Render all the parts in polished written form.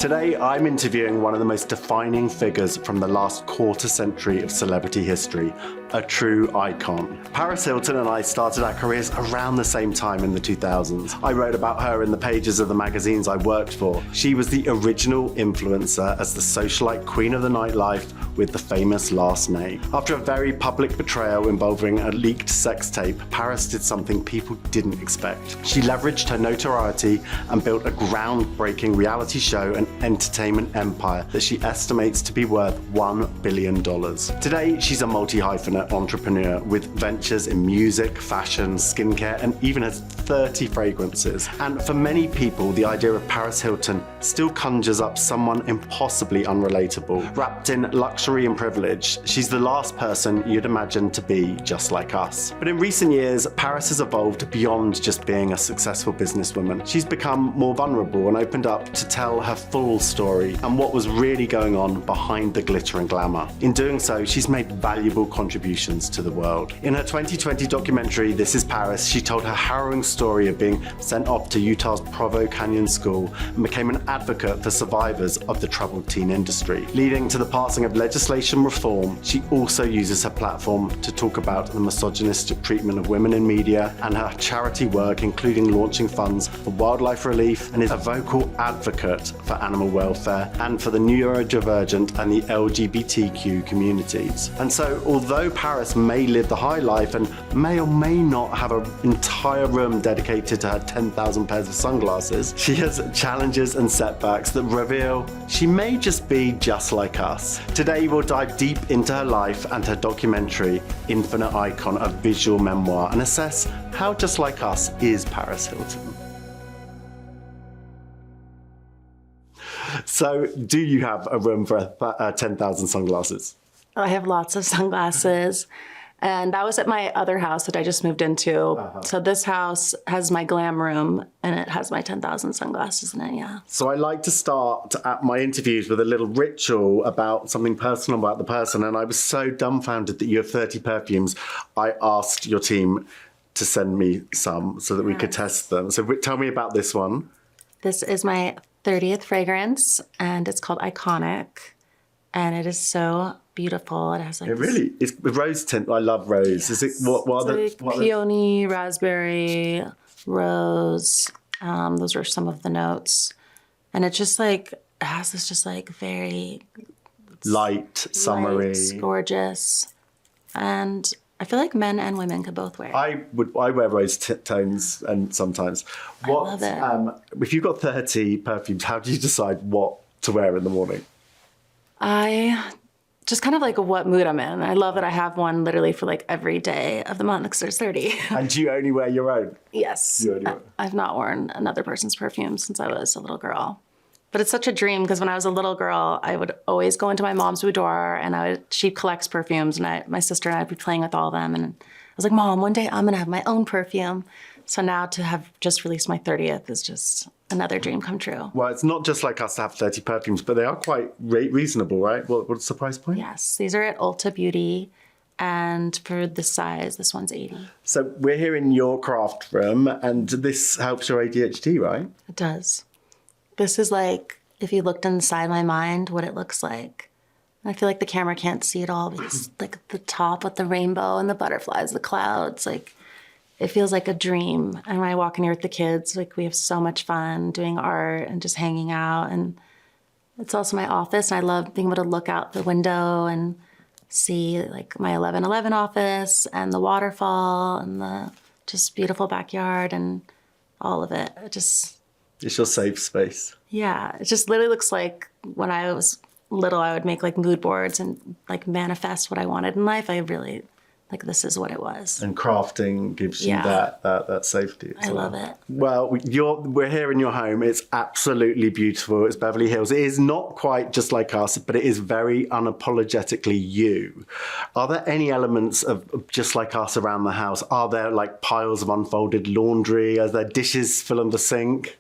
Today, I'm interviewing one of the most defining figures from the last quarter century of celebrity history, a true icon. Paris Hilton and I started our careers around the same time in the 2000s. I wrote about her in the pages of the magazines I worked for. She was the original influencer as the socialite queen of the nightlife with the famous last name. After a very public betrayal involving a leaked sex tape, Paris did something people didn't expect. She leveraged her notoriety and built a groundbreaking reality show and entertainment empire that she estimates to be worth $1 billion. Today, she's a multi-hyphenate entrepreneur with ventures in music, fashion, skincare, and even has 30 fragrances. And for many people, the idea of Paris Hilton still conjures up someone impossibly unrelatable. Wrapped in luxury and privilege, she's the last person you'd imagine to be just like us. But in recent years, Paris has evolved beyond just being a successful businesswoman. She's become more vulnerable and opened up to tell her full story and what was really going on behind the glitter and glamour. In doing so, she's made valuable contributions to the world. In her 2020 documentary, This is Paris, she told her harrowing story of being sent off to Utah's Provo Canyon School and became an advocate for survivors of the troubled teen industry. Leading to the passing of legislation reform, she also uses her platform to talk about the misogynistic treatment of women in media and her charity work, including launching funds for wildlife relief, and is a vocal advocate for animal welfare and for the neurodivergent and the LGBTQ communities. And so, although Paris may live the high life and may or may not have an entire room dedicated to her 10,000 pairs of sunglasses, she has challenges and setbacks that reveal she may just be just like us. Today, we'll dive deep into her life and her documentary, Infinite Icon, a visual memoir, and assess how just like us is Paris Hilton. So, do you have a room for 10,000 sunglasses? I have lots of sunglasses. And that was at my other house that I just moved into. So this house has my glam room and it has my 10,000 sunglasses in it, yeah. So I like to start at my interviews with a little ritual about something personal about the person. And I was so dumbfounded that you have 30 perfumes. I asked your team to send me some so that we could test them. So tell me about this one. This is my 30th fragrance and it's called Iconic. And it is so beautiful. It has like it's rose tint. I love rose. Yes. Is it peony, raspberry, rose. Those are some of the notes. And it just like it has this just like very light, summery, gorgeous. And I feel like men and women could both wear it. I wear rose tones and sometimes. I love it. If you've got 30 perfumes, how do you decide what to wear in the morning? I just kind of like what mood I'm in. I love that I have one literally for like every day of the month because there's 30. And do you only wear your own? Yes. I've not worn another person's perfume since I was a little girl. But it's such a dream because when I was a little girl, I would always go into my mom's boudoir and she collects perfumes and my sister and I would be playing with all of them. And I was like, Mom, one day I'm going to have my own perfume. So now to have just released my 30th is just another dream come true. Well, it's not just like us to have 30 perfumes, but they are quite reasonable, right? What's the price point? Yes, these are at Ulta Beauty. And for the size, this one's 80. So we're here in your craft room and this helps your ADHD, right? It does. This is like, if you looked inside my mind, what it looks like. I feel like the camera can't see it all because like the top with the rainbow and the butterflies, the clouds, like it feels like a dream. And when I walk in here with the kids, like we have so much fun doing art and just hanging out. And it's also my office. And I love being able to look out the window and see like my 1111 office and the waterfall and the just beautiful backyard and all of it. It's your safe space. Yeah. It just literally looks like when I was little, I would make like mood boards and like manifest what I wanted in life. I really like this is what it was. And crafting gives you that safety. I love it. Well, we're here in your home. It's absolutely beautiful. It's Beverly Hills. It is not quite just like us, but it is very unapologetically you. Are there any elements of just like us around the house? Are there like piles of unfolded laundry? Are there dishes filling the sink?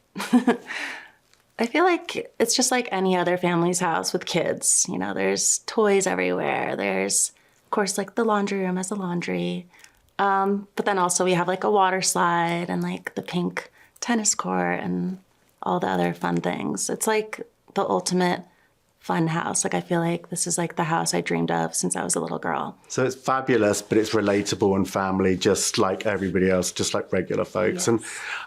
I feel like it's just like any other family's house with kids. You know, there's toys everywhere. There's, of course, like the laundry room has the laundry. But then also we have like a water slide and like the pink tennis court and all the other fun things. It's like the ultimate fun house. Like, I feel like this is like the house I dreamed of since I was a little girl. So it's fabulous, but it's relatable and family, just like everybody else, just like regular folks. Yes. And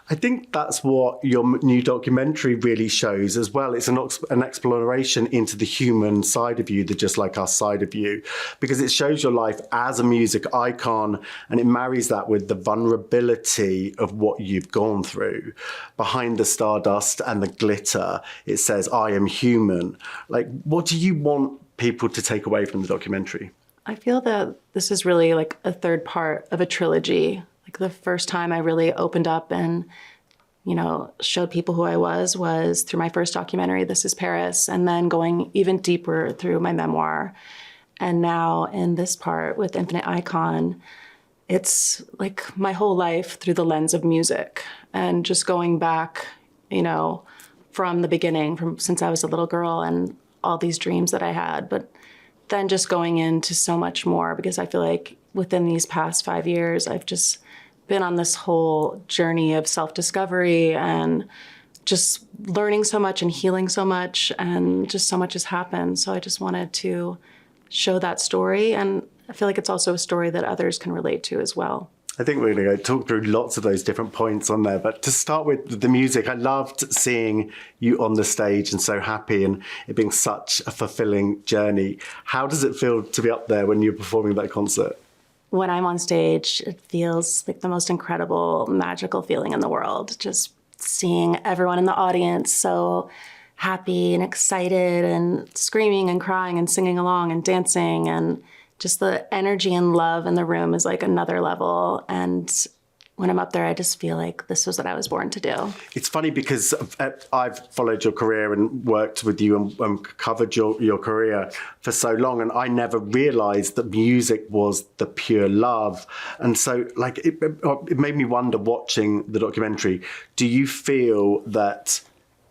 I think that's what your new documentary really shows as well. It's an exploration into the human side of you, the just like us side of you, because it shows your life as a music icon, and it marries that with the vulnerability of what you've gone through. Behind the stardust and the glitter, it says, I am human. Like, what do you want people to take away from the documentary? I feel that this is really like a third part of a trilogy. Like, the first time I really opened up and, you know, showed people who I was through my first documentary, This Is Paris, and then going even deeper through my memoir. And now in this part with Infinite Icon, it's like my whole life through the lens of music and just going back, you know, from the beginning, from since I was a little girl and all these dreams that I had, but then just going into so much more, because I feel like within these past 5 years, I've just been on this whole journey of self-discovery and just learning so much and healing so much, and just so much has happened. So I just wanted to show that story, and I feel like it's also a story that others can relate to as well. I think we're going to go talk through lots of those different points on there. But to start with the music, I loved seeing you on the stage and so happy, and it being such a fulfilling journey. How does it feel to be up there when you're performing that concert? When I'm on stage, it feels like the most incredible, magical feeling in the world. Just seeing everyone in the audience so happy and excited and screaming and crying and singing along and dancing, and just the energy and love in the room is like another level. And when I'm up there, I just feel like this was what I was born to do. It's funny because I've followed your career and worked with you and covered your career for so long, and I never realized that music was the pure love. And so like it made me wonder, watching the documentary, do you feel that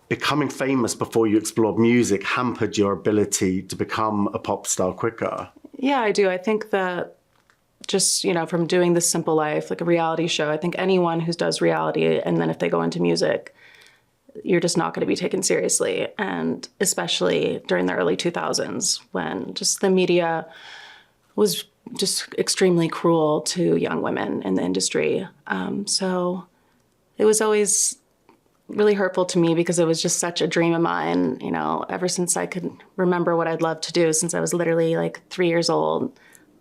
becoming famous before you explored music hampered your ability to become a pop star quicker? Yeah, I do. I think that just, you know, from doing This Simple Life, like a reality show, I think anyone who does reality and then if they go into music, you're just not going to be taken seriously. And especially during the early 2000s, when just the media was just extremely cruel to young women in the industry. So it was always really hurtful to me, because it was just such a dream of mine, you know, ever since I could remember what I'd love to do, since I was literally like 3 years old.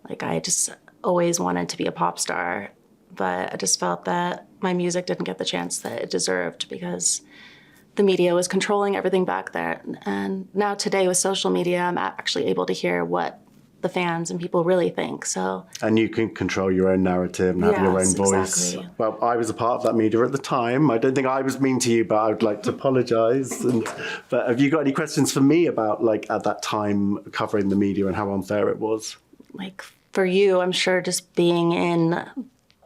Like, I just always wanted to be a pop star, but I just felt that my music didn't get the chance that it deserved, because the media was controlling everything back there. And now today with social media, I'm actually able to hear what the fans and people really think. So, and you can control your own narrative and have your own voice. Exactly. Well, I was a part of that media at the time. I don't think I was mean to you, but I would like to apologize. But have you got any questions for me about, like, at that time covering the media and how unfair it was? Like, for you, I'm sure just being in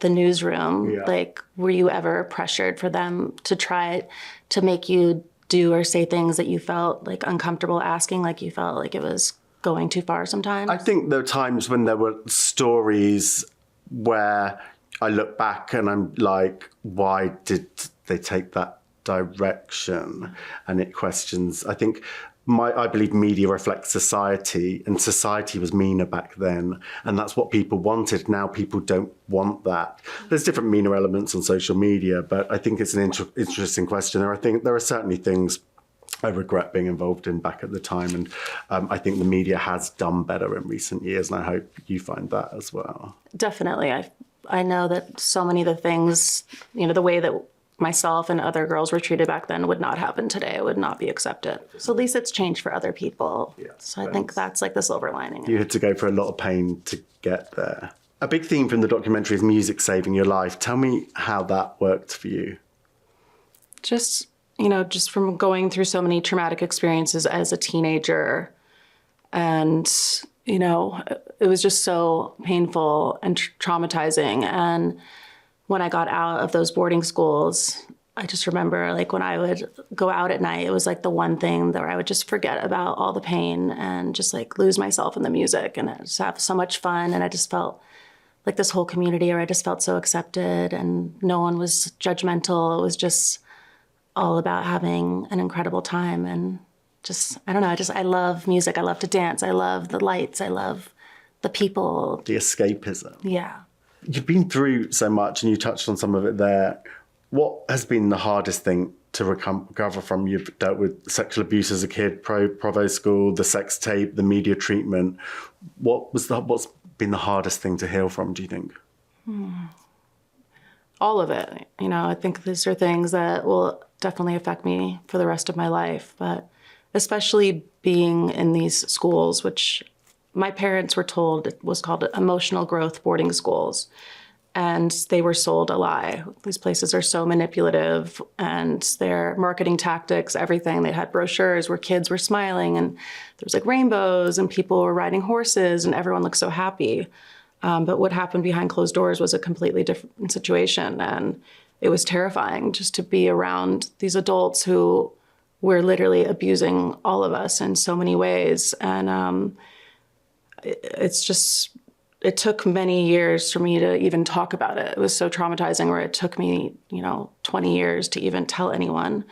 the newsroom, like, were you ever pressured for them to try to make you do or say things that you felt like uncomfortable asking, like you felt like it was going too far sometimes? I think there are times when there were stories where I look back and I'm like, why did they take that direction? And it questions, I think, I believe media reflects society, and society was meaner back then, and that's what people wanted. Now people don't want that. There's different meaner elements on social media, but I think it's an interesting question. I think there are certainly things I regret being involved in back at the time, and I think the media has done better in recent years, and I hope you find that as well. Definitely. I know that so many of the things, you know, the way that myself and other girls were treated back then would not happen today. It would not be accepted. So at least it's changed for other people. Yeah, so I think that's like the silver lining. You had to go for a lot of pain to get there. A big theme from the documentary is music saving your life. Tell me how that worked for you. Just, you know, just from going through so many traumatic experiences as a teenager, and, you know, it was just so painful and traumatizing. And when I got out of those boarding schools, I just remember, like, when I would go out at night, it was like the one thing that I would just forget about all the pain and just like lose myself in the music and just have so much fun. And I just felt like this whole community where I just felt so accepted and no one was judgmental. It was just all about having an incredible time. And I don't know, I love music. I love to dance. I love the lights. I love the people. The escapism. Yeah. You've been through so much and you touched on some of it there. What has been the hardest thing to recover from? You've dealt with sexual abuse as a kid, Provo school, the sex tape, the media treatment. What's been the hardest thing to heal from, do you think? All of it. I think these are things that will definitely affect me for the rest of my life, but especially being in these schools, which my parents were told it was called emotional growth boarding schools. And they were sold a lie. These places are so manipulative, and their marketing tactics, everything. They had brochures where kids were smiling and there was like rainbows and people were riding horses and everyone looked so happy. But what happened behind closed doors was a completely different situation. And it was terrifying just to be around these adults who were literally abusing all of us in so many ways. And it took many years for me to even talk about it. It was so traumatizing where it took me, 20 years to even tell anyone.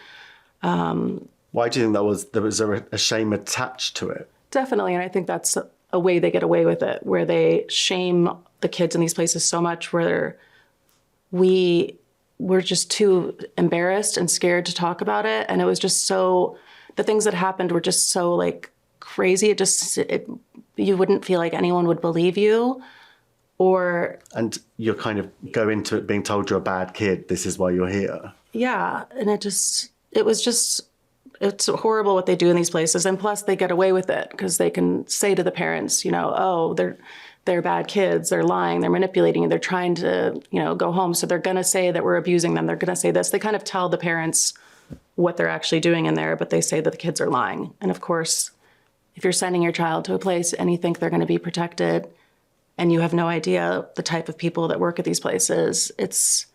Why do you think there was a shame attached to it? Definitely. And I think that's a way they get away with it, where they shame the kids in these places so much where we were just too embarrassed and scared to talk about it. And it was just the things that happened were just so like crazy. You wouldn't feel like anyone would believe you, and you kind of go into it being told you're a bad kid. This is why you're here. Yeah. And it's horrible what they do in these places. And plus they get away with it because they can say to the parents, oh, they're bad kids. They're lying. They're manipulating. They're trying to, go home. So they're going to say that we're abusing them. They're going to say this. They kind of tell the parents what they're actually doing in there, but they say that the kids are lying. And of course, if you're sending your child to a place and you think they're going to be protected and you have no idea the type of people that work at these places, it's,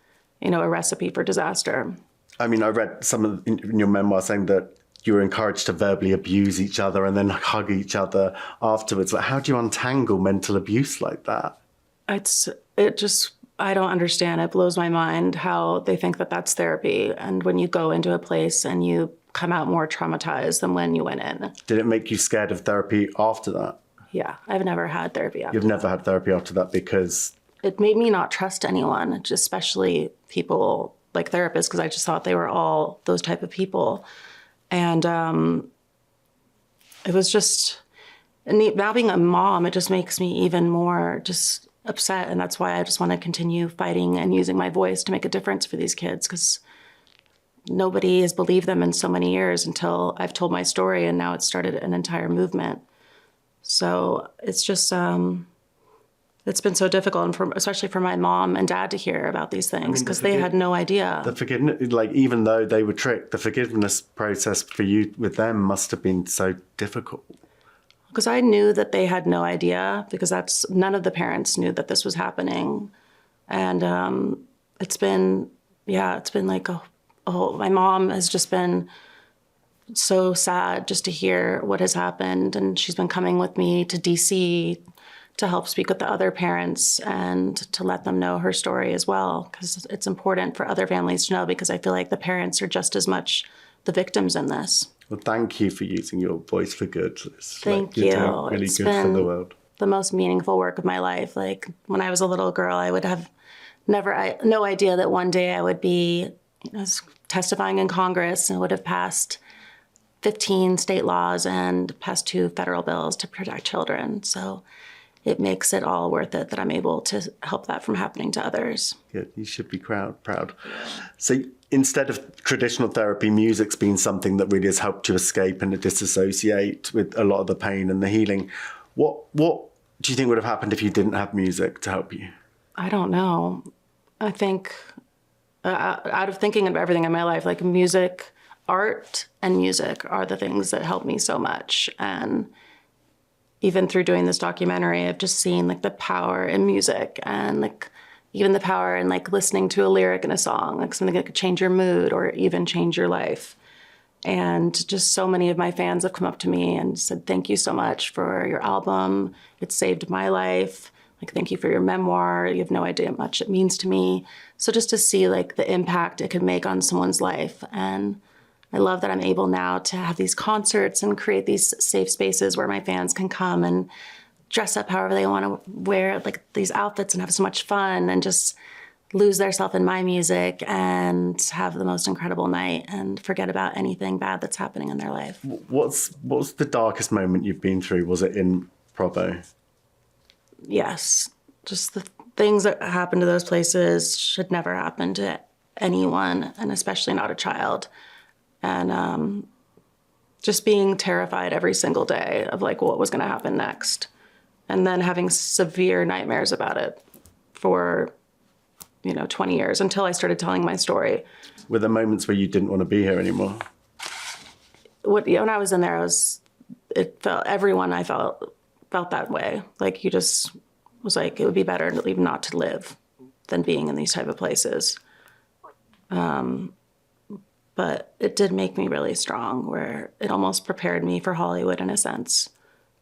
a recipe for disaster. I mean, I read in your memoir saying that you were encouraged to verbally abuse each other and then hug each other afterwards. Like, how do you untangle mental abuse like that? I don't understand. It blows my mind how they think that that's therapy. And when you go into a place and you come out more traumatized than when you went in. Did it make you scared of therapy after that? Yeah, I've never had therapy after You've never had therapy after that because? It made me not trust anyone, especially people like therapists, because I just thought they were all those type of people. And it was just, now being a mom, it just makes me even more just upset. And that's why I just want to continue fighting and using my voice to make a difference for these kids, because nobody has believed them in so many years until I've told my story, and now it's started an entire movement. So it's just, it's been so difficult, and especially for my mom and dad to hear about these things, because they had no idea. The forgiveness, even though they were tricked, the forgiveness process for you with them must have been so difficult. Because I knew that they had no idea, because none of the parents knew that this was happening. And it's been like my mom has just been so sad just to hear what has happened. And she's been coming with me to DC to help speak with the other parents and to let them know her story as well, because it's important for other families to know, because I feel like the parents are just as much the victims in this. Well, thank you for using your voice for good. Thank you. You're doing really good for the world. The most meaningful work of my life. Like when I was a little girl, I would have no idea that one day I would be testifying in Congress and would have passed 15 state laws and passed 2 federal bills to protect children. So it makes it all worth it that I'm able to help that from happening to others. Good. You should be proud. So instead of traditional therapy, music's been something that really has helped you escape and disassociate with a lot of the pain and the healing. What do you think would have happened if you didn't have music to help you? I don't know. I think out of thinking of everything in my life, like art and music are the things that help me so much. And even through doing this documentary, I've just seen like the power in music, and like even the power in like listening to a lyric in a song, like something that could change your mood or even change your life. And just so many of my fans have come up to me and said, thank you so much for your album. It saved my life. Like, thank you for your memoir. You have no idea how much it means to me. So just to see like the impact it could make on someone's life. And I love that I'm able now to have these concerts and create these safe spaces where my fans can come and dress up however they want to wear like these outfits and have so much fun and just lose themselves in my music and have the most incredible night and forget about anything bad that's happening in their life. What's the darkest moment you've been through? Was it in Provo? Yes. Just the things that happen to those places should never happen to anyone, and especially not a child. And just being terrified every single day of like what was going to happen next. And then having severe nightmares about it for 20 years until I started telling my story. Were there moments where you didn't want to be here anymore? When I was in there, everyone I felt that way. Like you just was like, it would be better even not to live than being in these type of places. But it did make me really strong, where it almost prepared me for Hollywood in a sense,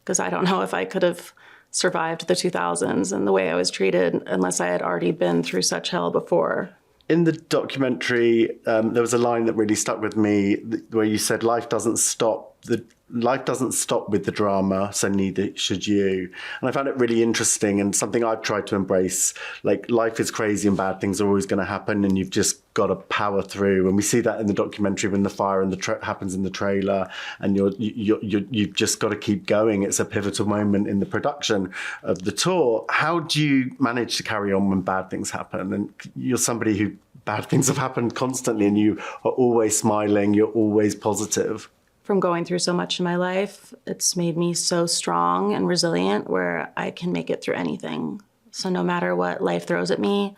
because I don't know if I could have survived the 2000s and the way I was treated unless I had already been through such hell before. In the documentary, there was a line that really stuck with me where you said, life doesn't stop with the drama, so neither should you. And I found it really interesting and something I've tried to embrace. Like, life is crazy and bad things are always going to happen, and you've just got to power through. And we see that in the documentary when the fire happens in the trailer, and you've just got to keep going. It's a pivotal moment in the production of the tour. How do you manage to carry on when bad things happen? And you're somebody who bad things have happened constantly, and you are always smiling. You're always positive. From going through so much in my life, it's made me so strong and resilient where I can make it through anything. So no matter what life throws at me,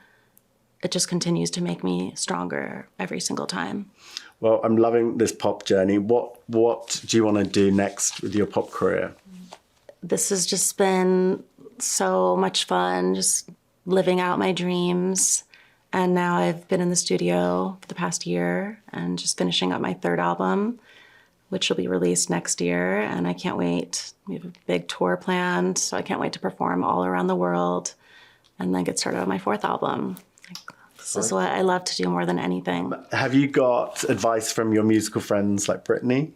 it just continues to make me stronger every single time. Well, I'm loving this pop journey. What do you want to do next with your pop career? This has just been so much fun, just living out my dreams. And now I've been in the studio for the past year and just finishing up my third album, which will be released next year. And I can't wait. We have a big tour planned, so I can't wait to perform all around the world and then get started on my fourth album. This is what I love to do more than anything. Have you got advice from your musical friends like Brittany?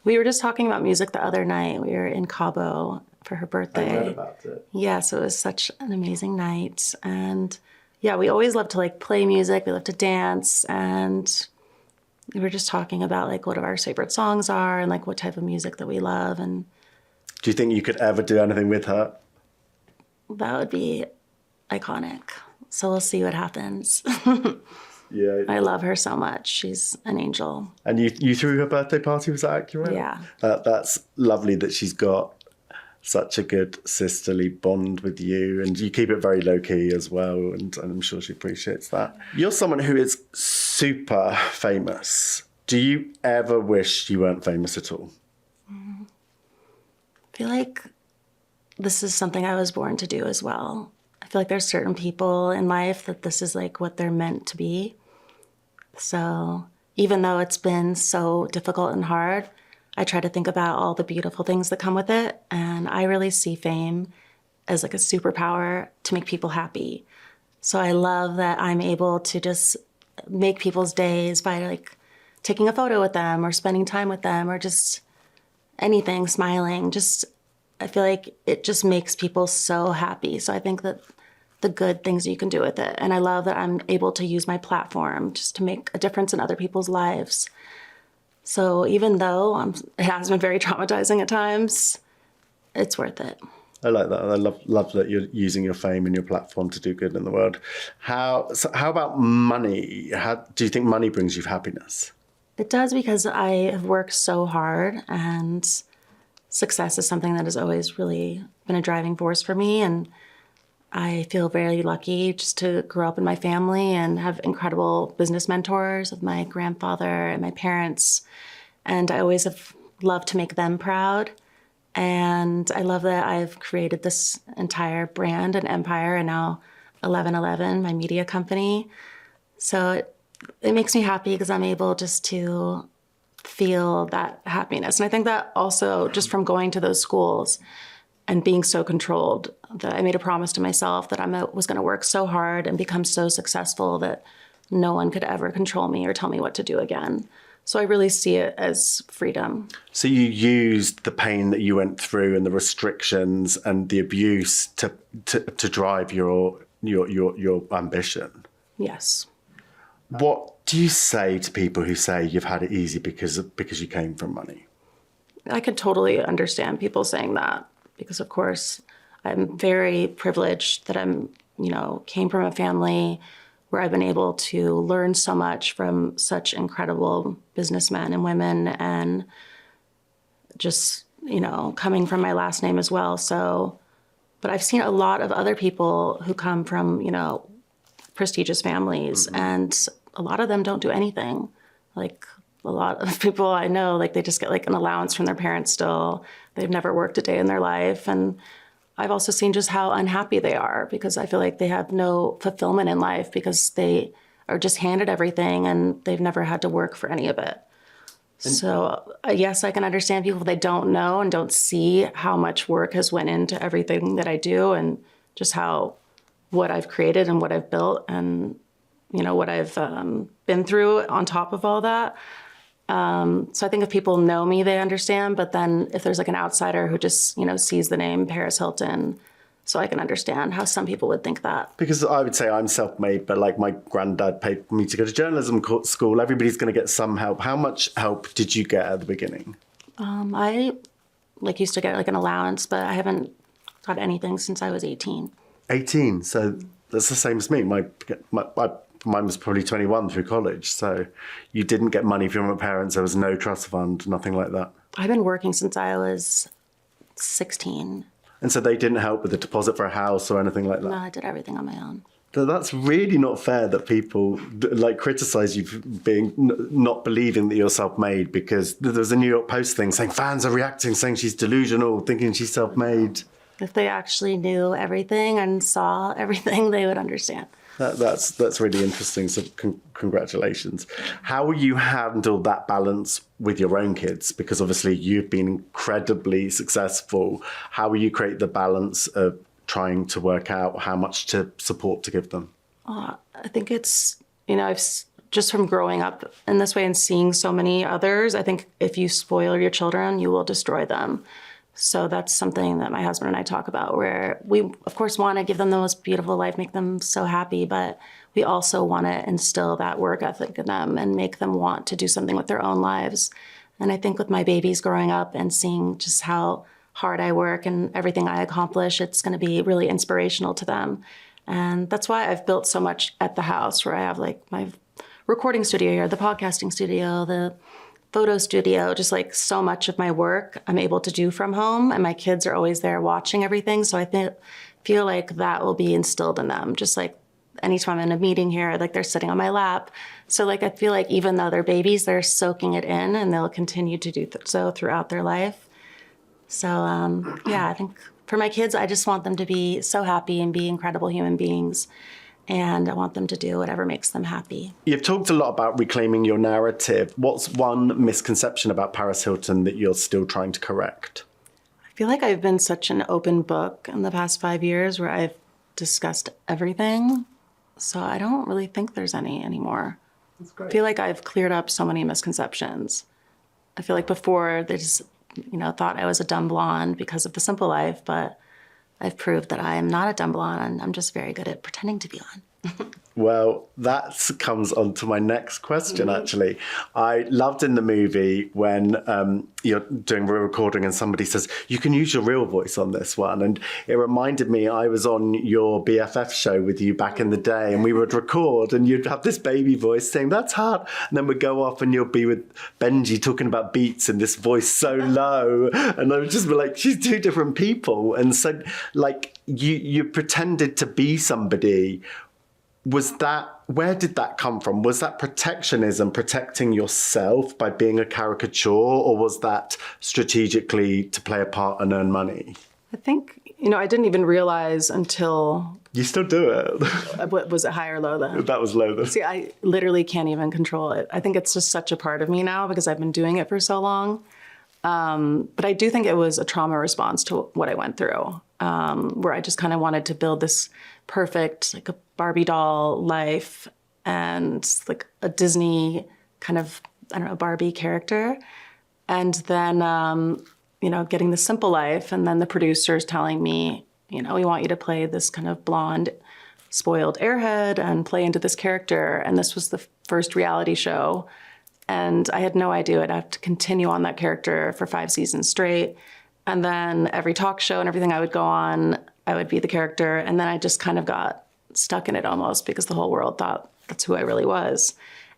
We were just talking about music the other night. We were in Cabo for her birthday. I read about it. Yeah, so it was such an amazing night. And yeah, we always love to like play music. We love to dance, and we were just talking about like what our favorite songs are and like what type of music that we love. And do you think you could ever do anything with her? that would be iconic. So we'll see what happens. Yeah. I love her so much. She's an angel. And you threw her birthday party, was that accurate? Yeah. That's lovely that she's got such a good sisterly bond with you, and you keep it very low-key as well, and I'm sure she appreciates that. You're someone who is super famous. Do you ever wish you weren't famous at all? I feel like this is something I was born to do as well. I feel like there's certain people in life that this is like what they're meant to be. So even though it's been so difficult and hard, I try to think about all the beautiful things that come with it. And I really see fame as like a superpower to make people happy. So I love that I'm able to just make people's days by like taking a photo with them or spending time with them or just anything, smiling. I feel like it just makes people so happy. So I think that the good things you can do with it. And I love that I'm able to use my platform just to make a difference in other people's lives. So even though it has been very traumatizing at times, it's worth it. I like that. I love that you're using your fame and your platform to do good in the world. How about money? Do you think money brings you happiness? It does, because I have worked so hard, and success is something that has always really been a driving force for me. And I feel very lucky just to grow up in my family and have incredible business mentors of my grandfather and my parents. And I always have loved to make them proud. And I love that I've created this entire brand and empire, and now 1111, my media company. So it makes me happy because I'm able just to feel that happiness. And I think that also just from going to those schools and being so controlled, that I made a promise to myself that I was going to work so hard and become so successful that no one could ever control me or tell me what to do again. So I really see it as freedom. So you used the pain that you went through and the restrictions and the abuse to drive your ambition. Yes. What do you say to people who say you've had it easy because you came from money? I could totally understand people saying that because, of course, I'm very privileged that came from a family where I've been able to learn so much from such incredible businessmen and women, and just, coming from my last name as well. So, but I've seen a lot of other people who come from, prestigious families, and a lot of them don't do anything. Like a lot of people I know, like they just get like an allowance from their parents still. They've never worked a day in their life. And I've also seen just how unhappy they are because I feel like they have no fulfillment in life because they are just handed everything and they've never had to work for any of it. So yes, I can understand people that don't know and don't see how much work has went into everything that I do and just what I've created and what I've built and, what I've been through on top of all that. So I think if people know me, they understand. But then if there's like an outsider who just, sees the name Paris Hilton, so I can understand how some people would think that. Because I would say I'm self-made, but like my granddad paid for me to go to journalism school. Everybody's going to get some help. How much help did you get at the beginning? I used to get like an allowance, but I haven't got anything since I was 18. 18. So that's the same as me. Mine was probably 21 through college. So you didn't get money from your parents. There was no trust fund, nothing like that. I've been working since I was 16. And so they didn't help with the deposit for a house or anything like that? No, I did everything on my own. That's really not fair that people criticize you for not believing that you're self-made, because there's a New York Post thing saying fans are reacting, saying she's delusional, thinking she's self-made. If they actually knew everything and saw everything, they would understand. That's really interesting. So congratulations. How will you handle that balance with your own kids? Because obviously you've been incredibly successful. How will you create the balance of trying to work out how much support to give them? I think it's, I've just from growing up in this way and seeing so many others, I think if you spoil your children, you will destroy them. So that's something that my husband and I talk about, where we, of course, want to give them the most beautiful life, make them so happy, but we also want to instill that work ethic in them and make them want to do something with their own lives. And I think with my babies growing up and seeing just how hard I work and everything I accomplish, it's going to be really inspirational to them. And that's why I've built so much at the house, where I have like my recording studio here, the podcasting studio, the photo studio, just like so much of my work I'm able to do from home, and my kids are always there watching everything. So I feel like that will be instilled in them. Just like anytime I'm in a meeting here, like they're sitting on my lap. So like I feel like even though they're babies, they're soaking it in, and they'll continue to do so throughout their life. So I think for my kids, I just want them to be so happy and be incredible human beings. And I want them to do whatever makes them happy. You've talked a lot about reclaiming your narrative. What's one misconception about Paris Hilton that you're still trying to correct? I feel like I've been such an open book in the past 5 years, where I've discussed everything. So I don't really think there's any anymore. That's great. I feel like I've cleared up so many misconceptions. I feel like before they just, thought I was a dumb blonde because of The Simple Life, but I've proved that I am not a dumb blonde, and I'm just very good at pretending to be one. Well, that comes on to my next question, actually. I loved in the movie when you're doing real recording and somebody says, you can use your real voice on this one. And it reminded me, I was on your BFF show with you back in the day, and we would record and you'd have this baby voice saying, that's hard. And then we'd go off and you'll be with Benji talking about beats in this voice so low. And I would just be like, she's two different people. And so like you pretended to be somebody. Where did that come from? Was that protectionism, protecting yourself by being a caricature, or was that strategically to play a part and earn money? I think, I didn't even realize until... You still do it. Was it high or low then? That was low then. See, I literally can't even control it. I think it's just such a part of me now because I've been doing it for so long. But I do think it was a trauma response to what I went through, where I just kind of wanted to build this perfect, like a Barbie doll life and like a Disney kind of I don't know, Barbie character. And then, you know, getting the simple life. And then the producers telling me, you know, we want you to play this kind of blonde, spoiled airhead and play into this character. And this was the first reality show. And I had no idea I'd have to continue on that character for 5 seasons straight. And then every talk show and everything I would go on, I would be the character. And then I just kind of got stuck in it almost because the whole world thought that's who I really was.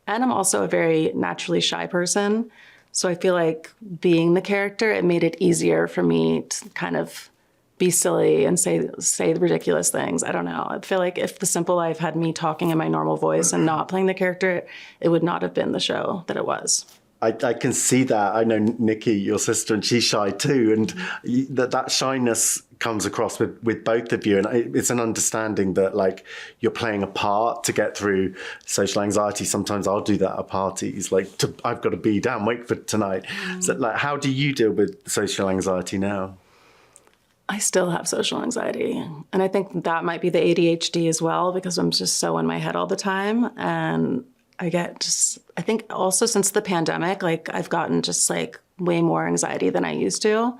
And I'm also a very naturally shy person. So I feel like being the character, it made it easier for me to kind of be silly and say ridiculous things. I don't know. I feel like if The Simple Life had me talking in my normal voice and not playing the character, it would not have been the show that it was. I can see that. I know Nikki, your sister, and she's shy too. And that shyness comes across with both of you. And it's an understanding that, like, you're playing a part to get through social anxiety. Sometimes I'll do that at parties. Like, I've got to be down, wait for tonight. So, like, how do you deal with social anxiety now? I still have social anxiety. And I think that might be the ADHD as well, because I'm just so in my head all the time. And I think also since the pandemic, like, I've gotten just like way more anxiety than I used to.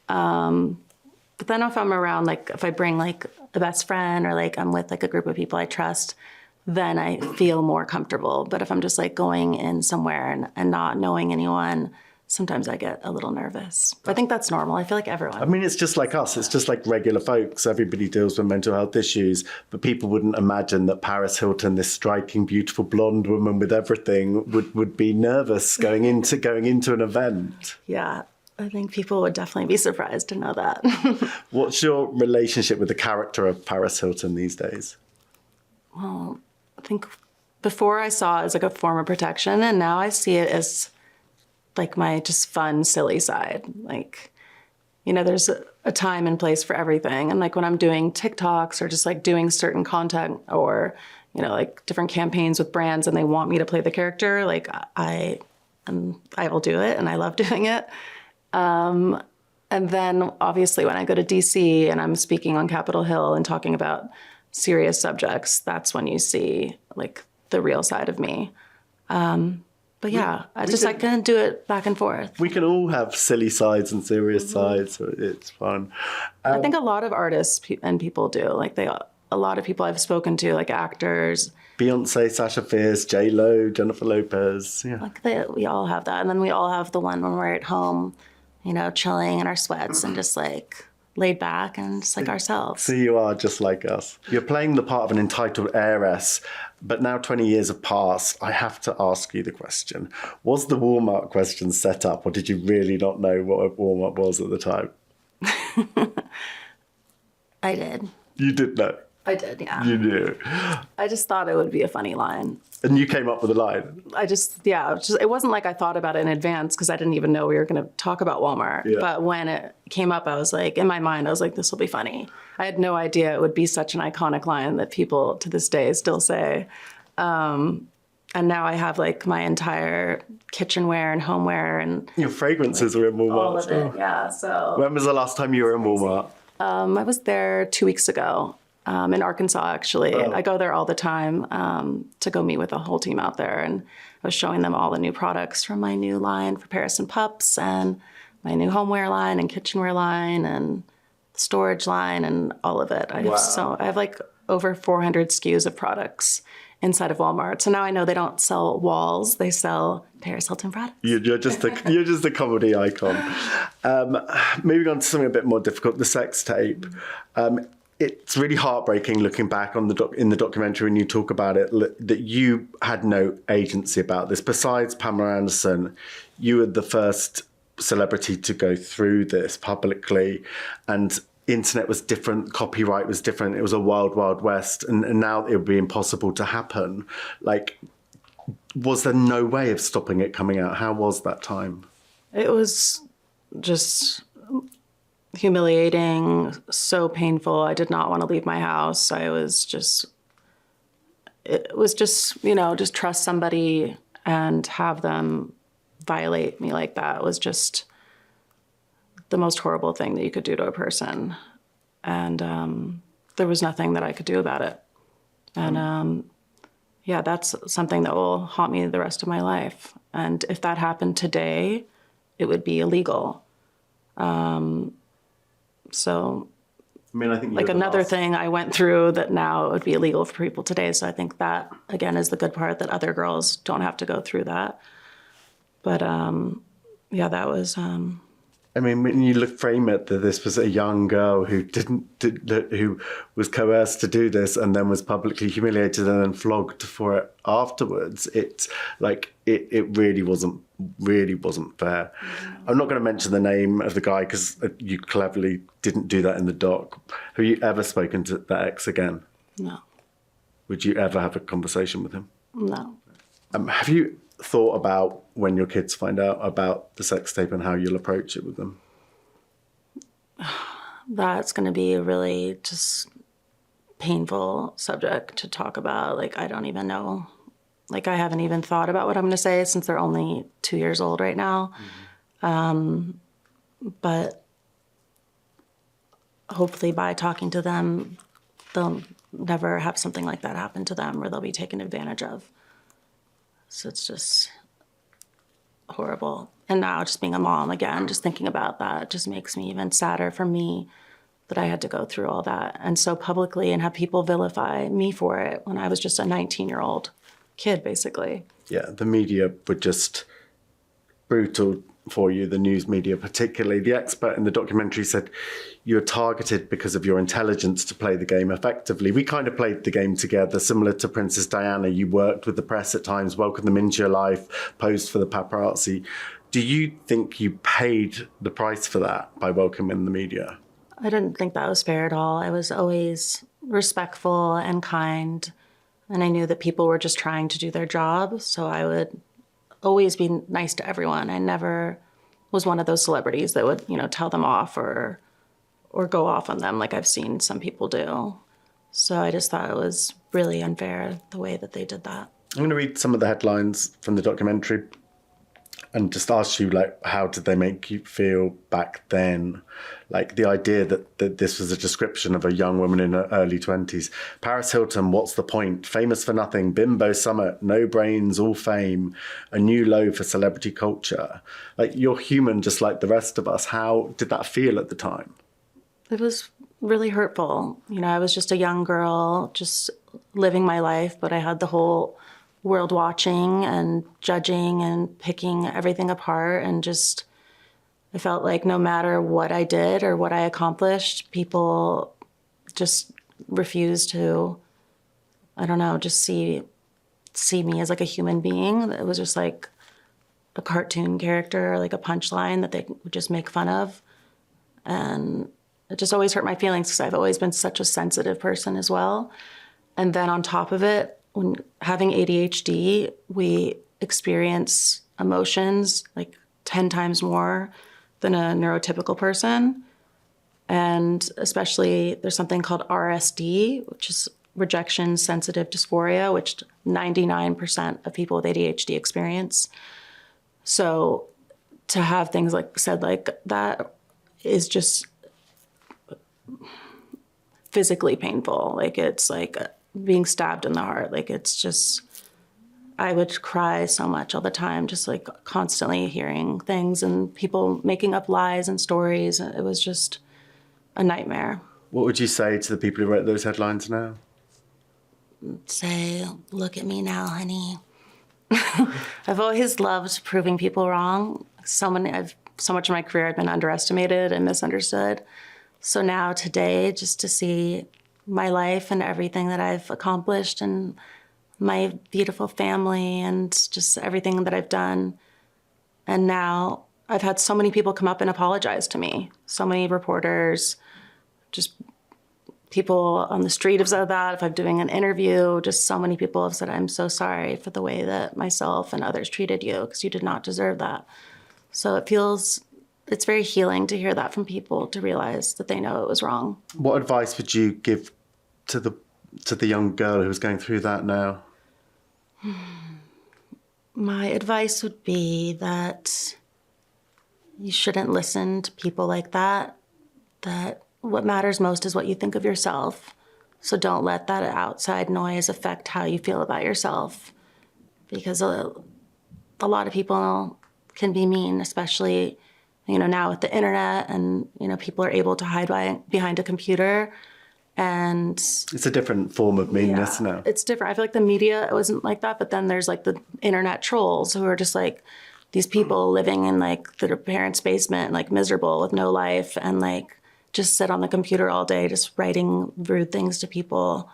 But then if I'm around, like if I bring like a best friend or like I'm with like a group of people I trust, then I feel more comfortable. But if I'm just like going in somewhere and not knowing anyone, sometimes I get a little nervous. I think that's normal. I feel like everyone. I mean, it's just like us. It's just like regular folks. Everybody deals with mental health issues, but people wouldn't imagine that Paris Hilton, this striking, beautiful blonde woman with everything, would be nervous going into an event. Yeah, I think people would definitely be surprised to know that. What's your relationship with the character of Paris Hilton these days? Well, I think before I saw it as like a form of protection, and now I see it as like my just fun, silly side. Like, you know, there's a time and place for everything. And like when I'm doing TikToks or just like doing certain content or, you know, like different campaigns with brands and they want me to play the character, like I will do it and I love doing it. And then obviously when I go to DC and I'm speaking on Capitol Hill and talking about serious subjects, that's when you see like the real side of me. But yeah, I can do it back and forth. We can all have silly sides and serious sides. So it's fun. I think a lot of artists and people do. Like a lot of people I've spoken to, like actors. Beyonce, Sasha Fierce, J-Lo, Jennifer Lopez. Yeah. Like we all have that. And then we all have the one when we're at home, you know, chilling in our sweats and just like laid back and just like ourselves. So you are just like us. You're playing the part of an entitled heiress, but now 20 years have passed. I have to ask you the question. Was the Walmart question set up, or did you really not know what Walmart was at the time? I did. You did know? I did, yeah. You knew. I just thought it would be a funny line. And you came up with a line? It wasn't like I thought about it in advance because I didn't even know we were going to talk about Walmart. Yeah. But when it came up, I was like, in my mind, I was like, this will be funny. I had no idea it would be such an iconic line that people to this day still say. And now I have like my entire kitchenware and homeware and your fragrances are in Walmart. All of it, yeah. So when was the last time you were in Walmart? I was there 2 weeks ago. In Arkansas, actually. Oh. I go there all the time to go meet with the whole team out there. And I was showing them all the new products from my new line for Paris and Pups and my new homeware line and kitchenware line and storage line and all of it. I have like over 400 SKUs of products inside of Walmart. So now I know they don't sell walls, they sell Paris Hilton products. You're just a comedy icon. Moving on to something a bit more difficult, the sex tape. It's really heartbreaking looking back on in the documentary when you talk about it, that you had no agency about this. Besides Pamela Anderson, you were the first celebrity to go through this publicly, and internet was different, copyright was different. It was a wild, wild west, and now it would be impossible to happen. Like, was there no way of stopping it coming out? How was that time? It was just humiliating, so painful. I did not want to leave my house. It was just, you know, just trust somebody and have them violate me like that was just the most horrible thing that you could do to a person. And there was nothing that I could do about it. And yeah, that's something that will haunt me the rest of my life. And if that happened today, it would be illegal. So I mean, I think like another thing I went through that now it would be illegal for people today. So I think that, again, is the good part, that other girls don't have to go through that. But yeah, that was... I mean, when you frame it that this was a young girl who who was coerced to do this and then was publicly humiliated and then flogged for it afterwards, it really wasn't fair. I'm not going to mention the name of the guy because you cleverly didn't do that in the doc. Have you ever spoken to that ex again? No. Would you ever have a conversation with him? No. Have you thought about when your kids find out about the sex tape and how you'll approach it with them? That's going to be a really just painful subject to talk about. Like, I don't even know. Like, I haven't even thought about what I'm going to say since they're only 2 years old right now. But hopefully by talking to them, they'll never have something like that happen to them or they'll be taken advantage of. So it's just horrible. And now just being a mom again, just thinking about that just makes me even sadder for me that I had to go through all that and so publicly and have people vilify me for it when I was just a 19-year-old kid, basically. Yeah, the media were just brutal for you, the news media particularly. The expert in the documentary said you were targeted because of your intelligence to play the game effectively. We kind of played the game together, similar to Princess Diana. You worked with the press at times, welcomed them into your life, posed for the paparazzi. Do you think you paid the price for that by welcoming the media? I didn't think that was fair at all. I was always respectful and kind, and I knew that people were just trying to do their job, so I would always be nice to everyone. I never was one of those celebrities that would, tell them off or go off on them like I've seen some people do. So I just thought it was really unfair the way that they did that. I'm going to read some of the headlines from the documentary and just ask you, how did they make you feel back then? Like the idea that this was a description of a young woman in her early 20s. Paris Hilton, what's the point? Famous for nothing, bimbo summit, no brains, all fame, a new low for celebrity culture. Like, you're human just like the rest of us. How did that feel at the time? It was really hurtful. I was just a young girl, just living my life, but I had the whole world watching and judging and picking everything apart, and just I felt like no matter what I did or what I accomplished, people just refused to, I don't know, just see me as like a human being. It was just like a cartoon character, like a punchline that they would just make fun of. And it just always hurt my feelings because I've always been such a sensitive person as well. And then on top of it, when having ADHD, we experience emotions like 10 times more than a neurotypical person. And especially there's something called RSD, which is rejection sensitive dysphoria, which 99% of people with ADHD experience. So to have things said like that is just physically painful. Like, it's like being stabbed in the heart. Like, it's just, I would cry so much all the time, just like constantly hearing things and people making up lies and stories. It was just a nightmare. What would you say to the people who wrote those headlines now? Say, look at me now, honey. I've always loved proving people wrong. So much of my career I've been underestimated and misunderstood. So now today, just to see my life and everything that I've accomplished and my beautiful family and just everything that I've done. And now I've had so many people come up and apologize to me. So many reporters, just people on the street have said that. If I'm doing an interview, just so many people have said, I'm so sorry for the way that myself and others treated you because you did not deserve that. So it's very healing to hear that from people, to realize that they know it was wrong. What advice would you give to the young girl who's going through that now? My advice would be that you shouldn't listen to people like that, that what matters most is what you think of yourself. So don't let that outside noise affect how you feel about yourself, because a lot of people can be mean, especially, now with the internet and, people are able to hide behind a computer. And it's a different form of meanness now. It's different. I feel like the media wasn't like that, but then there's like the internet trolls who are just like these people living in like their parents' basement, like miserable with no life, and like just sit on the computer all day, just writing rude things to people.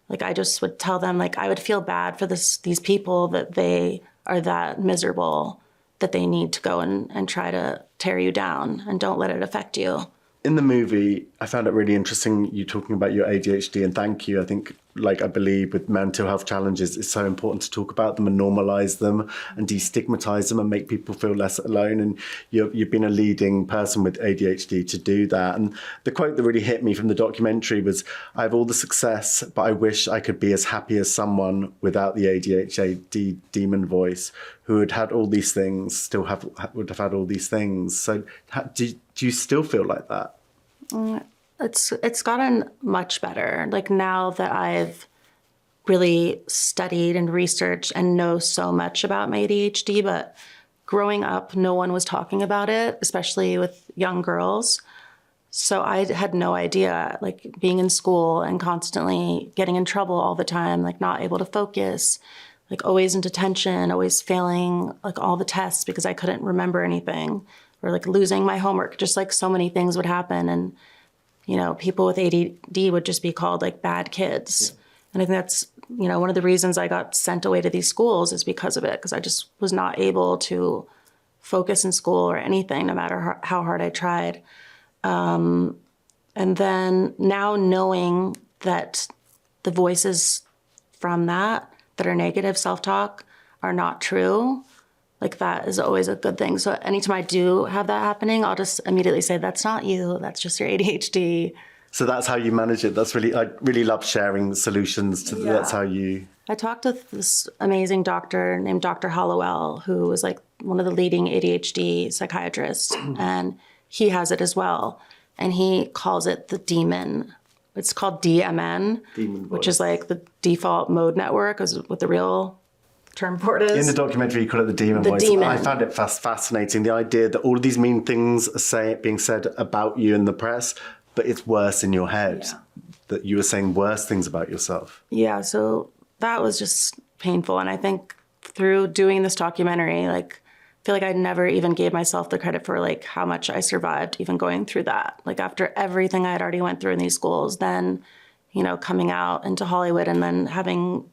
Like I just would tell them, like I would feel bad for these people that they are that miserable that they need to go and try to tear you down, and don't let it affect you. In the movie, I found it really interesting you talking about your ADHD, and thank you. I think, I believe with mental health challenges, it's so important to talk about them and normalize them and destigmatize them and make people feel less alone. And you've been a leading person with ADHD to do that. And the quote that really hit me from the documentary was, "I have all the success, but I wish I could be as happy as someone without the ADHD demon voice, who had had all these things, would have had all these things." So do you still feel like that? It's gotten much better. Like now that I've really studied and researched and know so much about my ADHD, but growing up, no one was talking about it, especially with young girls. So I had no idea, like being in school and constantly getting in trouble all the time, like not able to focus, like always in detention, always failing like all the tests because I couldn't remember anything, or like losing my homework. Just like so many things would happen. And, people with ADD would just be called like bad kids. Yeah. And I think that's, one of the reasons I got sent away to these schools is because of it, because I just was not able to focus in school or anything, no matter how hard I tried. And then now knowing that the voices from that are negative self-talk are not true, like that is always a good thing. So anytime I do have that happening, I'll just immediately say, "That's not you, that's just your ADHD." So that's how you manage it. I really love sharing solutions to that's how you... I talked to this amazing doctor named Dr. Hollowell, who was like one of the leading ADHD psychiatrists, and he has it as well. And he calls it the demon. It's called DMN, which is like the default mode network, is what the real term for it is. In the documentary, you call it the demon voice. Demon. I found it fascinating, the idea that all of these mean things are being said about you in the press, but it's worse in your head, that you were saying worse things about yourself. Yeah, so that was just painful. And I think through doing this documentary, like, I feel like I never even gave myself the credit for like how much I survived even going through that. Like after everything I had already went through in these schools, then, coming out into Hollywood and then having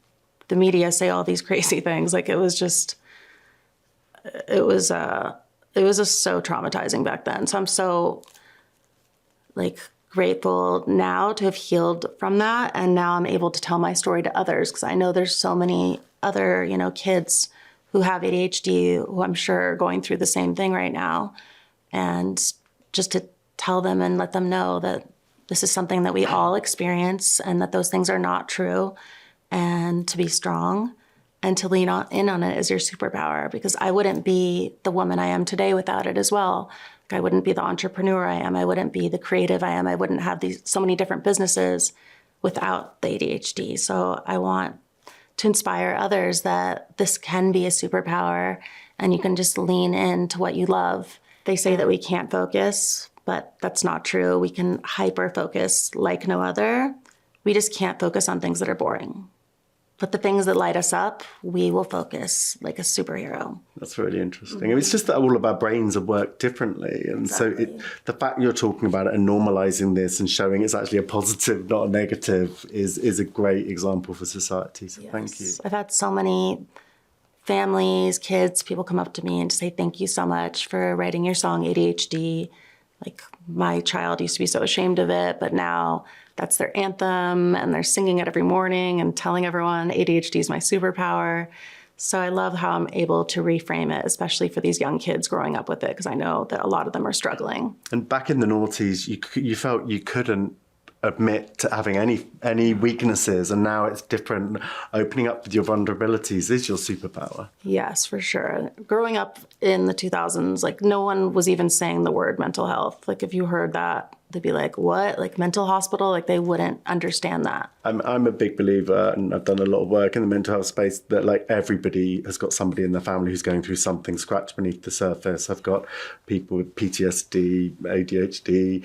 the media say all these crazy things. Like it was just so traumatizing back then. So I'm so like grateful now to have healed from that. And now I'm able to tell my story to others, because I know there's so many other, kids who have ADHD who I'm sure are going through the same thing right now. And just to tell them and let them know that this is something that we all experience and that those things are not true, and to be strong and to lean in on it is your superpower, because I wouldn't be the woman I am today without it as well. Like I wouldn't be the entrepreneur I am. I wouldn't be the creative I am. I wouldn't have so many different businesses without the ADHD. So I want to inspire others that this can be a superpower and you can just lean into what you love. They say that we can't focus, but that's not true. We can hyper focus like no other. We just can't focus on things that are boring. But the things that light us up, we will focus like a superhero. That's really interesting. Mm-hmm. It's just that all of our brains are worked differently. And exactly. So the fact you're talking about it and normalizing this and showing it's actually a positive, not a negative, is a great example for society. So yes. Thank you. I've had so many families, kids, people come up to me and say, "Thank you so much for writing your song ADHD. Like my child used to be so ashamed of it, but now that's their anthem and they're singing it every morning and telling everyone ADHD is my superpower." So I love how I'm able to reframe it, especially for these young kids growing up with it, because I know that a lot of them are struggling. And back in the noughties, you felt you couldn't admit to having any weaknesses, and now it's different. Opening up with your vulnerabilities is your superpower. Yes, for sure. Growing up in the 2000s, like no one was even saying the word mental health. Like if you heard that, they'd be like, what? Like mental hospital? Like they wouldn't understand that. I'm a big believer, and I've done a lot of work in the mental health space, that like everybody has got somebody in their family who's going through something scratched beneath the surface. I've got people with PTSD, ADHD,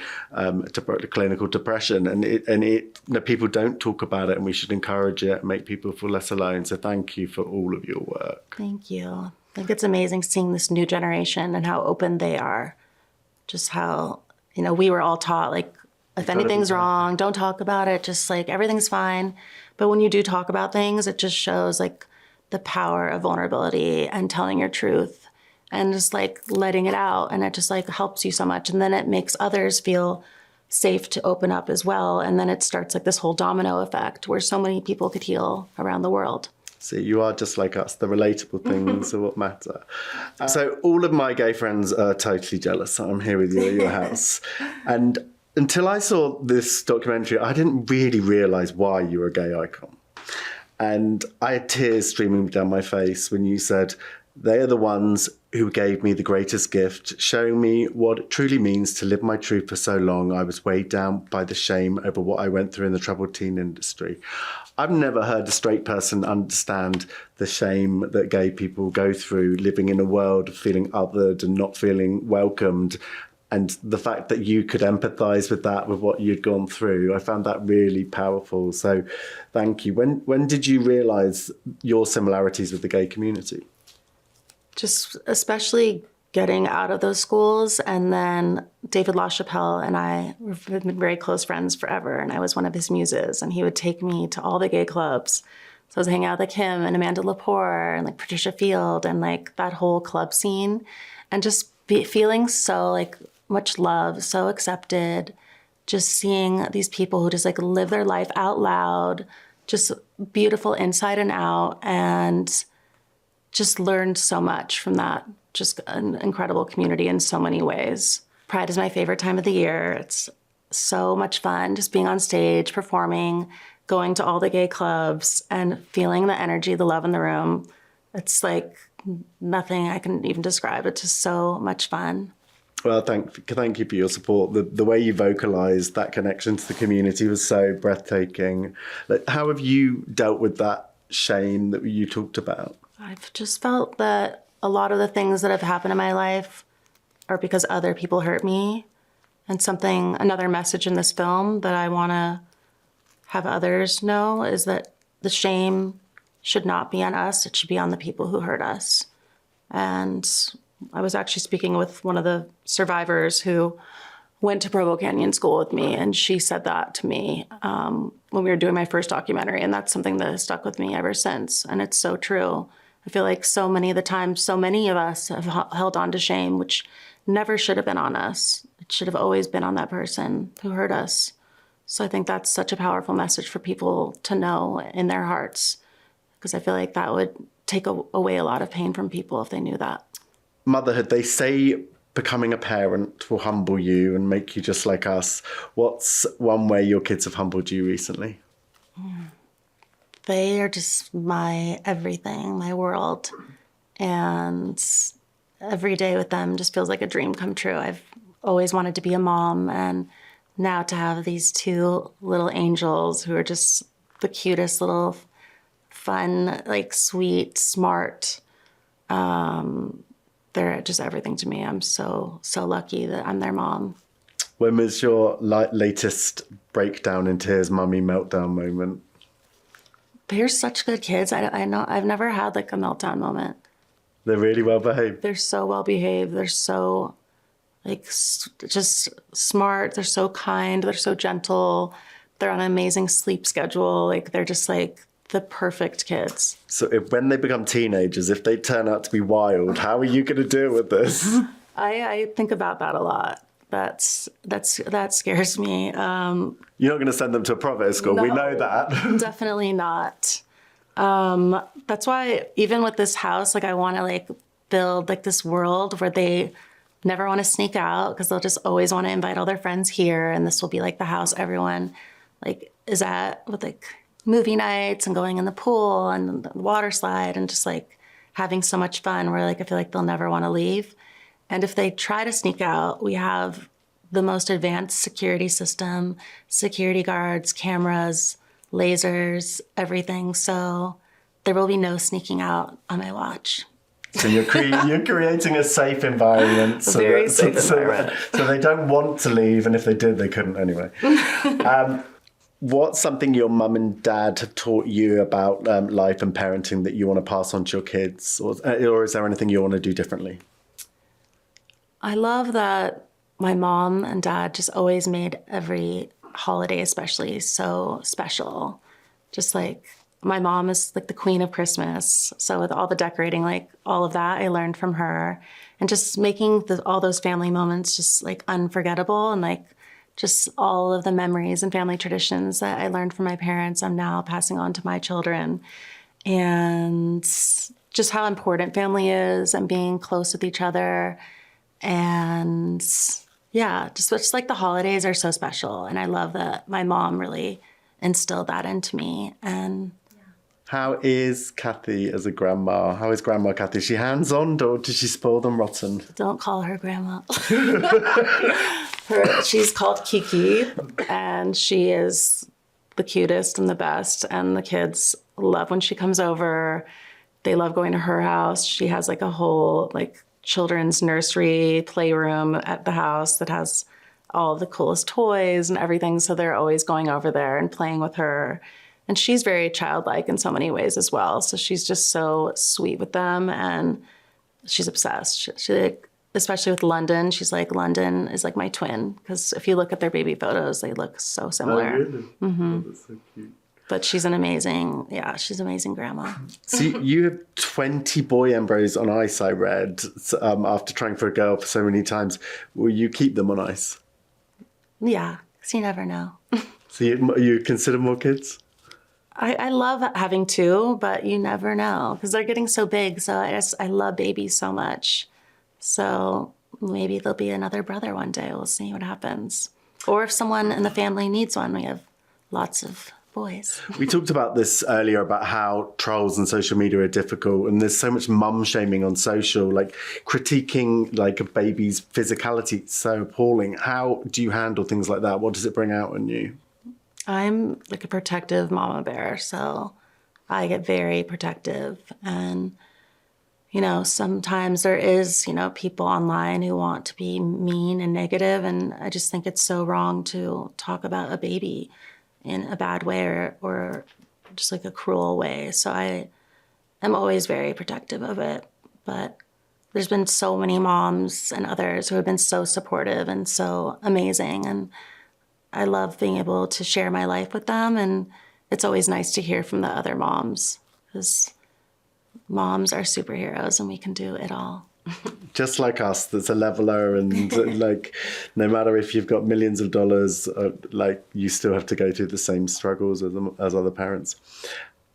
clinical depression, and people don't talk about it, and we should encourage it and make people feel less alone. So thank you for all of your work. Thank you. I think it's amazing seeing this new generation and how open they are. Just how, we were all taught, like, if anything's wrong, don't talk about it. Just like everything's fine. But when you do talk about things, it just shows like the power of vulnerability and telling your truth and just like letting it out. And it just like helps you so much. And then it makes others feel safe to open up as well. And then it starts like this whole domino effect where so many people could heal around the world. See, you are just like us. The relatable things are what matter. So all of my gay friends are totally jealous. I'm here with you at your house. And until I saw this documentary, I didn't really realise why you were a gay icon. And I had tears streaming down my face when you said, they are the ones who gave me the greatest gift, showing me what it truly means to live my truth for so long. I was weighed down by the shame over what I went through in the troubled teen industry. I've never heard a straight person understand the shame that gay people go through living in a world of feeling othered and not feeling welcomed. And the fact that you could empathise with that, with what you'd gone through, I found that really powerful. So thank you. When did you realise your similarities with the gay community? Just especially getting out of those schools. And then David LaChapelle and I have been very close friends forever. And I was one of his muses. And he would take me to all the gay clubs. So I was hanging out with like him and Amanda Lepore and like Patricia Field and like that whole club scene. And just feeling so like much love, so accepted. Just seeing these people who just like live their life out loud, just beautiful inside and out. And just learned so much from that. Just an incredible community in so many ways. Pride is my favorite time of the year. It's so much fun just being on stage, performing, going to all the gay clubs and feeling the energy, the love in the room. It's like nothing I can even describe. It's just so much fun. Well, thank you for your support. The way you vocalised that connection to the community was so breathtaking. Like, how have you dealt with that shame that you talked about? I've just felt that a lot of the things that have happened in my life are because other people hurt me. And another message in this film that I want to have others know is that the shame should not be on us. It should be on the people who hurt us. And I was actually speaking with one of the survivors who went to Provo Canyon School with me, and she said that to me when we were doing my first documentary, and that's something that has stuck with me ever since, and it's so true. I feel like so many of the times, so many of us have held on to shame, which never should have been on us. It should have always been on that person who hurt us. So I think that's such a powerful message for people to know in their hearts, because I feel like that would take away a lot of pain from people if they knew that. Motherhood, they say becoming a parent will humble you and make you just like us. What's one way your kids have humbled you recently? They are just my everything, my world. And every day with them just feels like a dream come true. I've always wanted to be a mom, and now to have these two little angels who are just the cutest little fun, like sweet, smart. They're just everything to me. I'm so lucky that I'm their mom. When was your latest breakdown in tears, mummy meltdown moment? They're such good kids. I know I've never had like a meltdown moment. They're really well behaved. They're so well behaved. They're so like just smart. They're so kind. They're so gentle. They're on an amazing sleep schedule. Like they're just like the perfect kids. So when they become teenagers, if they turn out to be wild, how are you going to deal with this? I think about that a lot. That scares me. You're not going to send them to a private school. No, we know that. Definitely not. That's why even with this house, like I want to like build like this world where they never want to sneak out because they'll just always want to invite all their friends here. And this will be like the house everyone like is at with like movie nights and going in the pool and the water slide and just like having so much fun where like I feel like they'll never want to leave. And if they try to sneak out, we have the most advanced security system, security guards, cameras, lasers, everything. So there will be no sneaking out on my watch. So you're creating a safe environment. So Very safe environment. So they don't want to leave, and if they did, they couldn't anyway. What's something your mum and dad have taught you about life and parenting that you want to pass on to your kids? Or is there anything you want to do differently? I love that my mom and dad just always made every holiday especially so special. Just like my mom is like the queen of Christmas. So with all the decorating, like all of that, I learned from her. And just making all those family moments just like unforgettable, and like just all of the memories and family traditions that I learned from my parents, I'm now passing on to my children. And just how important family is and being close with each other. And yeah, just like the holidays are so special. And I love that my mom really instilled that into me. And how is Kathy as a grandma? How is Grandma Kathy? Is she hands-on, or does she spoil them rotten? Don't call her grandma. She's called Kiki, and she is the cutest and the best. And the kids love when she comes over. They love going to her house. She has like a whole like children's nursery playroom at the house that has all the coolest toys and everything. So they're always going over there and playing with her. And she's very childlike in so many ways as well. So she's just so sweet with them, and she's obsessed. She like, especially with London, she's like, London is like my twin, because if you look at their baby photos, they look so similar. Oh, really? Mm-hmm. Oh, that's so cute. But she's an she's an amazing grandma. So you have 20 boy embryos on ice, I read, after trying for a girl for so many times. Will you keep them on ice? Yeah, because you never know. So you consider more kids? I love having two, but you never know because they're getting so big. So I love babies so much. So maybe there'll be another brother one day. We'll see what happens. Or if someone in the family needs one, we have lots of boys. We talked about this earlier about how trolls and social media are difficult, and there's so much mum shaming on social, like critiquing like a baby's physicality. It's so appalling. How do you handle things like that? What does it bring out in you? I'm like a protective mama bear, so I get very protective. And, you know, sometimes there is, you know, people online who want to be mean and negative, and I just think it's so wrong to talk about a baby in a bad way or just like a cruel way. So I am always very protective of it. But there's been so many moms and others who have been so supportive and so amazing, and I love being able to share my life with them, and it's always nice to hear from the other moms, because moms are superheroes and we can do it all. Just like us, there's a leveler, and like no matter if you've got millions of dollars, like you still have to go through the same struggles as other parents.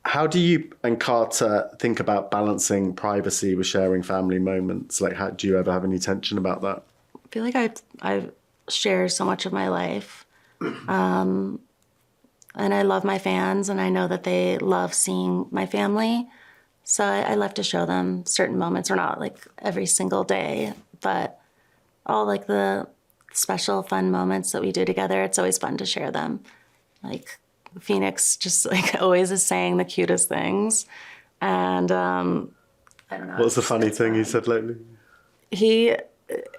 How do you and Carter think about balancing privacy with sharing family moments? Like, do you ever have any tension about that? I feel like I've shared so much of my life. And I love my fans, and I know that they love seeing my family. So I love to show them certain moments, or not like every single day, but all like the special fun moments that we do together. It's always fun to share them. Like Phoenix just like always is saying the cutest things. And I don't know. What's the funny thing he said lately? He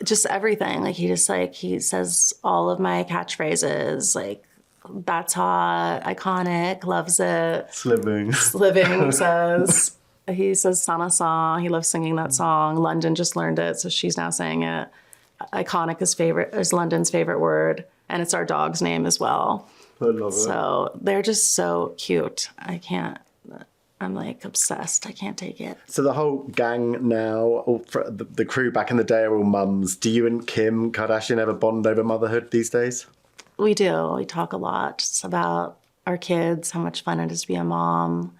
just everything. Like he says all of my catchphrases, like that's hot, iconic, loves it. Sliving says. He says Sana song. He loves singing that song. London just learned it, so she's now saying it. Iconic is London's favorite word, and it's our dog's name as well. I love it. So they're just so cute. I'm like obsessed. I can't take it. So the whole gang now, the crew back in the day are all mums. Do you and Kim Kardashian ever bond over motherhood these days? We do. We talk a lot about our kids, how much fun it is to be a mom.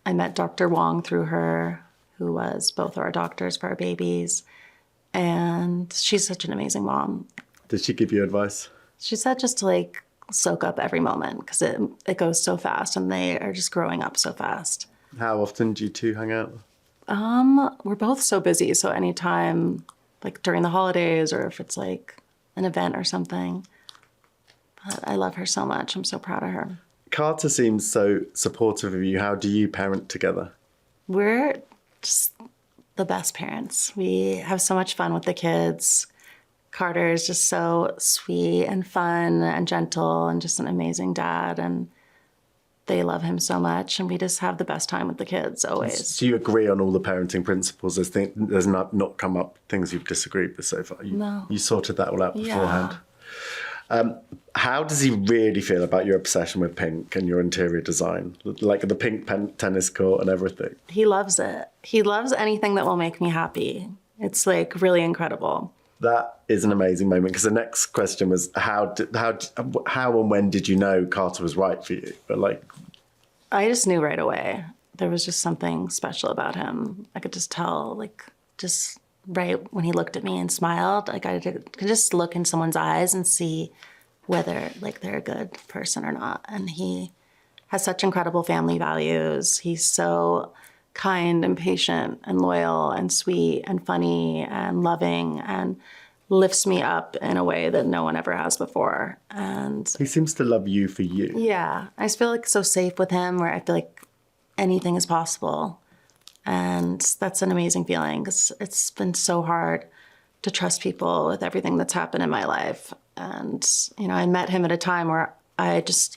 I met Dr. Wong through her, who was both our doctors for our babies. And she's such an amazing mom. Did she give you advice? She said just to like soak up every moment, because it goes so fast and they are just growing up so fast. How often do you two hang out? We're both so busy. So anytime like during the holidays or if it's like an event or something. But I love her so much. I'm so proud of her. Carter seems so supportive of you. How do you parent together? We're just the best parents. We have so much fun with the kids. Carter is just so sweet and fun and gentle and just an amazing dad. And they love him so much. And we just have the best time with the kids always. Do you agree on all the parenting principles? There's not come up things you've disagreed with so far? No. You sorted that all out beforehand? Yeah. How does he really feel about your obsession with pink and your interior design? Like the pink tennis court and everything? He loves it. He loves anything that will make me happy. It's like really incredible. That is an amazing moment, because the next question was how and when did you know Carter was right for you? But like, I just knew right away. There was just something special about him. I could just tell, like, just right when he looked at me and smiled, like I could just look in someone's eyes and see whether like they're a good person or not. And he has such incredible family values. He's so kind and patient and loyal and sweet and funny and loving and lifts me up in a way that no one ever has before. And he seems to love you for you. yeah, I just feel like so safe with him, where I feel like anything is possible. And that's an amazing feeling, because it's been so hard to trust people with everything that's happened in my life. And, you know, I met him at a time where I just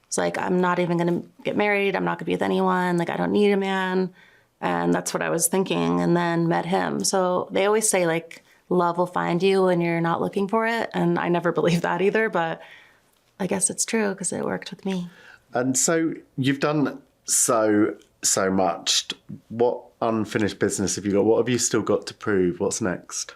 was like, I'm not even going to get married. I'm not going to be with anyone. Like, I don't need a man. And that's what I was thinking, and then met him. So they always say, like, love will find you when you're not looking for it. And I never believed that either, but I guess it's true because it worked with me. And so you've done so much. What unfinished business have you got? What have you still got to prove? What's next?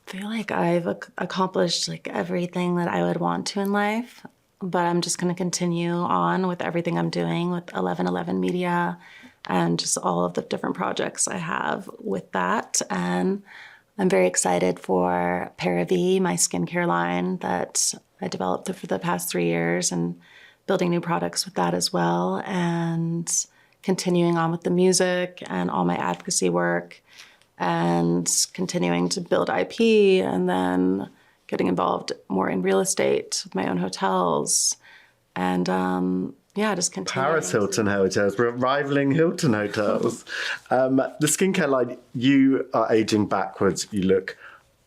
I feel like I've accomplished like everything that I would want to in life, but I'm just going to continue on with everything I'm doing with 1111 Media and just all of the different projects I have with that. And I'm very excited for ParaV, my skincare line that I developed for the past 3 years, and building new products with that as well, and continuing on with the music and all my advocacy work, and continuing to build IP, and then getting involved more in real estate with my own hotels. And just continuing. Paris Hilton hotels. We're rivaling Hilton hotels. The skincare line, you are aging backwards. You look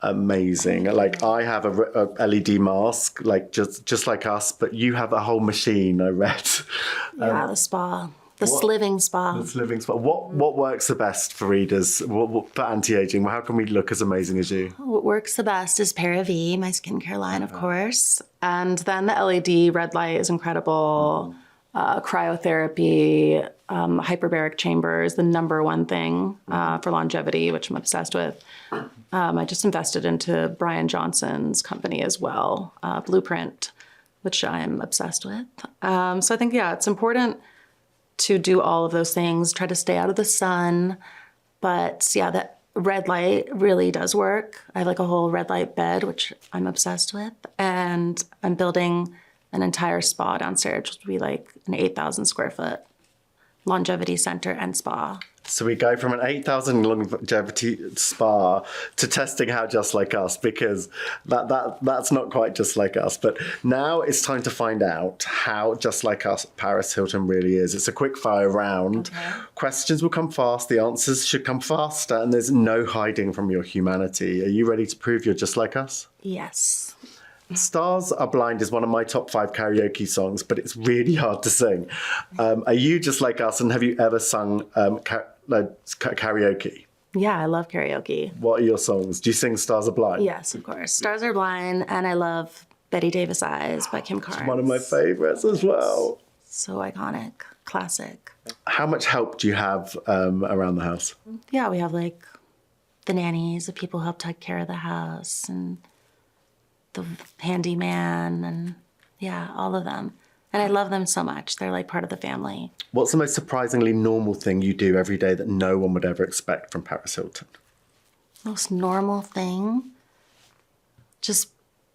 amazing. Like, I have a LED mask, like just like us, but you have a whole machine, I read. The spa. The Sliving Spa. The Sliving Spa. What works the best for readers for anti-aging? How can we look as amazing as you? What works the best is ParaV, my skincare line, of course. And then the LED red light is incredible. Cryotherapy, hyperbaric chamber is the number one thing for longevity, which I'm obsessed with. I just invested into Brian Johnson's company as well, Blueprint, which I'm obsessed with. So I think, it's important to do all of those things, try to stay out of the sun. But that red light really does work. I have like a whole red light bed, which I'm obsessed with. And I'm building an entire spa downstairs, which will be like an 8,000 square foot longevity center and spa. So we go from an 8,000 longevity spa to testing how Just Like Us, because that's not quite just like us. But now it's time to find out how Just Like Us Paris Hilton really is. It's a quick fire round. Okay. Questions will come fast. The answers should come faster. And there's no hiding from your humanity. Are you ready to prove you're just like us? Yes. Stars Are Blind is one of my top 5 karaoke songs, but it's really hard to sing. Are you just like us, and have you ever sung karaoke? Yeah, I love karaoke. What are your songs? Do you sing Stars Are Blind? Yes, of course. Stars Are Blind, and I love Betty Davis Eyes by Kim Carnes. It's one of my favorites as well. So iconic, classic. How much help do you have around the house? Yeah, we have like the nannies, the people who help take care of the house, and the handyman, and all of them. And I love them so much. They're like part of the family. What's the most surprisingly normal thing you do every day that no one would ever expect from Paris Hilton? Most normal thing? Just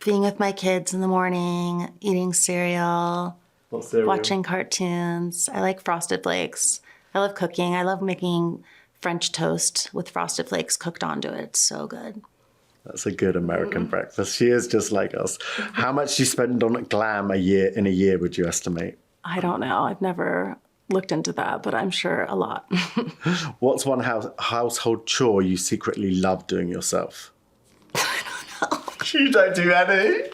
being with my kids in the morning, eating cereal, What cereal? watching cartoons. I like Frosted Flakes. I love cooking. I love making French toast with Frosted Flakes cooked onto it. It's so good. That's a good American breakfast. She is just like us. How much do you spend on glam in a year, would you estimate? I don't know. I've never looked into that, but I'm sure a lot. What's one household chore you secretly love doing yourself? I don't know. You don't do any?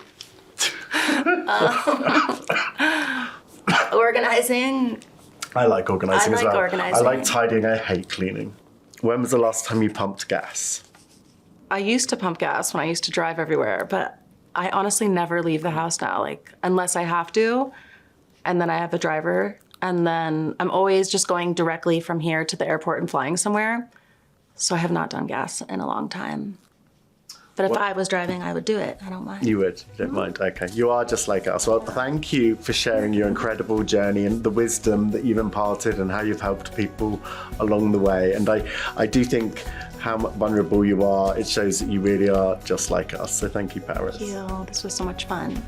Organizing. I like organising as well. Organizing. I like tidying. I hate cleaning. When was the last time you pumped gas? I used to pump gas when I used to drive everywhere, but I honestly never leave the house now, like unless I have to, and then I have a driver, and then I'm always just going directly from here to the airport and flying somewhere. So I have not done gas in a long time. But if I was driving, I would do it. I don't mind. You would? You don't mind? Okay. You are just like us. Well, thank you for sharing your incredible journey and the wisdom that you've imparted and how you've helped people along the way. And I do think how vulnerable you are, it shows that you really are just like us. So thank you, Paris. Thank you. This was so much fun.